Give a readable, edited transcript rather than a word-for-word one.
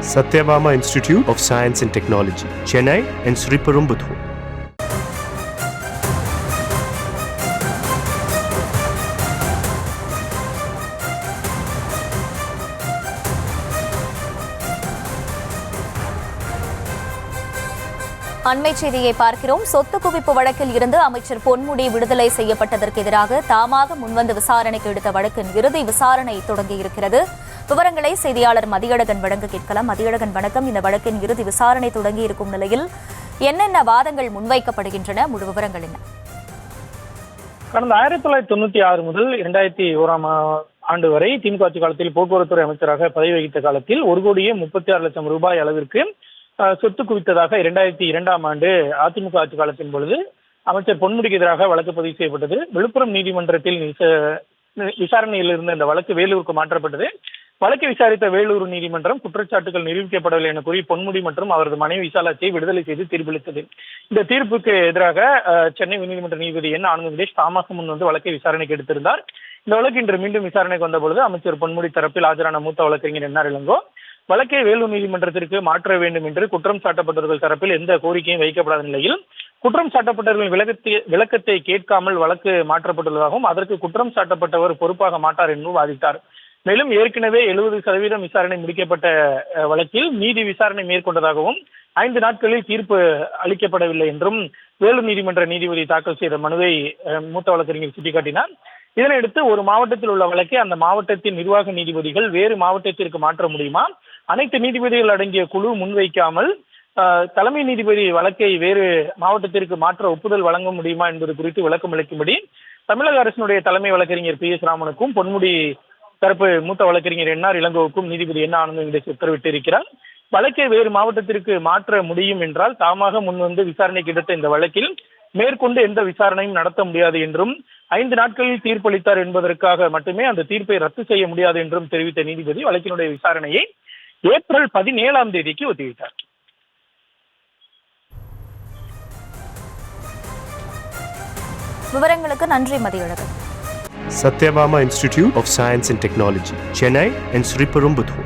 Satyabama Institute of Science and Technology, Chennai and Sriperumbudur. அண்மை செய்தியை பார்க்கிறோம். சொத்து குவிப்பு வழக்கில் இருந்து அமைச்சர் பொன்முடி விடுதலை செய்யப்பட்டதற்கு எதிராக தாமாக முன்வந்து விசாரணைக்கு எடுத்த வழக்கின் இறுதி விசாரணை தொடங்கியிருக்கிறது. விவரங்களை செய்தியாளர் மதியழகன் வழங்க கேட்கலாம். மதியழகன் வணக்கம். இந்த வழக்கின் இறுதி விசாரணை தொடங்கி இருக்கும் நிலையில் என்னென்ன வாதங்கள் முன்வைக்கப்படுகின்றன? முழு விவரங்கள் என்ன? கடந்த 1996 முதல் 2001 ஆண்டு வரை திமுக ஆட்சி காலத்தில் போக்குவரத்துறை அமைச்சராக பதவி வகித்த காலத்தில் 1,36,00,000 ரூபாய் அளவிற்கு சொத்து குவித்ததாக 2002 ஆண்டு அதிமுக ஆட்சி காலத்தின் பொழுது அமைச்சர் பொன்முடிக்கு எதிராக வழக்கு பதிவு செய்யப்பட்டது. விழுப்புரம் நீதிமன்றத்தில் விசாரணையில் இருந்த இந்த வழக்கு வேலூருக்கு மாற்றப்பட்டது. வழக்கை விசாரித்த வேலூர் நீதிமன்றம் குற்றச்சாட்டுகள் நிரூபிக்கப்படவில்லை என கூறி பொன்முடி மற்றும் அவரது மனைவி விசாலாட்சியை விடுதலை செய்து தீர்ப்பளித்தது. இந்த தீர்ப்புக்கு எதிராக சென்னை உயர்நீதிமன்ற நீதிபதி என் ஆனந்த் வெங்கடேஷ் தாமாக முன் வந்து வழக்கை விசாரணைக்கு எடுத்திருந்தார். இந்த வழக்கு இன்று மீண்டும் விசாரணைக்கு வந்த பொழுது அமைச்சர் பொன்முடி தரப்பில் ஆஜரான மூத்த வழக்கறிஞர் என்.ஆர். இளங்கோ வழக்கை வேலூர் நீதிமன்றத்திற்கு மாற்ற வேண்டும் என்று குற்றம் சாட்டப்பட்டவர்கள் தரப்பில் எந்த கோரிக்கையும் வைக்கப்படாத நிலையில் குற்றம் சாட்டப்பட்டவர்களின் விளக்கத்தை கேட்காமல் வழக்கு மாற்றப்பட்டுள்ளதாகவும் அதற்கு குற்றம் சாட்டப்பட்டவர் பொறுப்பாக மாட்டார் என்றும் வாதிட்டார். மேலும் ஏற்கனவே 70% விசாரணை முடிக்கப்பட்ட வழக்கில் நீதி விசாரணை மேற்கொண்டதாகவும் 5 நாட்களில் தீர்ப்பு அளிக்கப்படவில்லை என்றும் வேலூர் நீதிமன்ற நீதிபதி தாக்கல் செய்த மனுவை மூத்த வழக்கறிஞர் சுட்டிக்காட்டினார். இதனையடுத்து ஒரு மாவட்டத்தில் உள்ள வழக்கை அந்த மாவட்டத்தின் நிர்வாக நீதிபதிகள் வேறு மாவட்டத்திற்கு மாற்ற முடியுமா, அனைத்து நீதிபதிகள் அடங்கிய குழு முன்வைக்காமல் தலைமை நீதிபதி வழக்கை வேறு மாவட்டத்திற்கு மாற்ற ஒப்புதல் வழங்க முடியுமா என்பது குறித்து விளக்கம் அளிக்கும்படி தமிழக அரசினுடைய தலைமை வழக்கறிஞர் PS ராமனுக்கும் பொன்முடி தரப்பு மூத்த வழக்கறிஞர் என்.ஆர். இளங்கோவுக்கும் நீதிபதி என். ஆனந்த் வெங்கடேஷ் உத்தரவிட்டிருக்கிறார். வழக்கை வேறு மாவட்டத்திற்கு மாற்ற முடியும் என்றால் தாமாக முன்வந்து விசாரணைக்கு எடுத்த இந்த வழக்கில் மேற்கொண்டு எந்த விசாரணையும் நடத்த முடியாது என்றும் 5 நாட்களில் தீர்ப்பளித்தார் என்பதற்காக மட்டுமே அந்த தீர்ப்பை ரத்து செய்ய முடியாது என்றும் தெரிவித்த நீதிபதி வழக்கினுடைய விசாரணையை ஏப்ரல் 17 ஒத்திவைத்தார். விவரங்களுக்கு நன்றி Mathiyazhagan. Satyabama Institute of Science and Technology, Chennai and Sriperumbudur.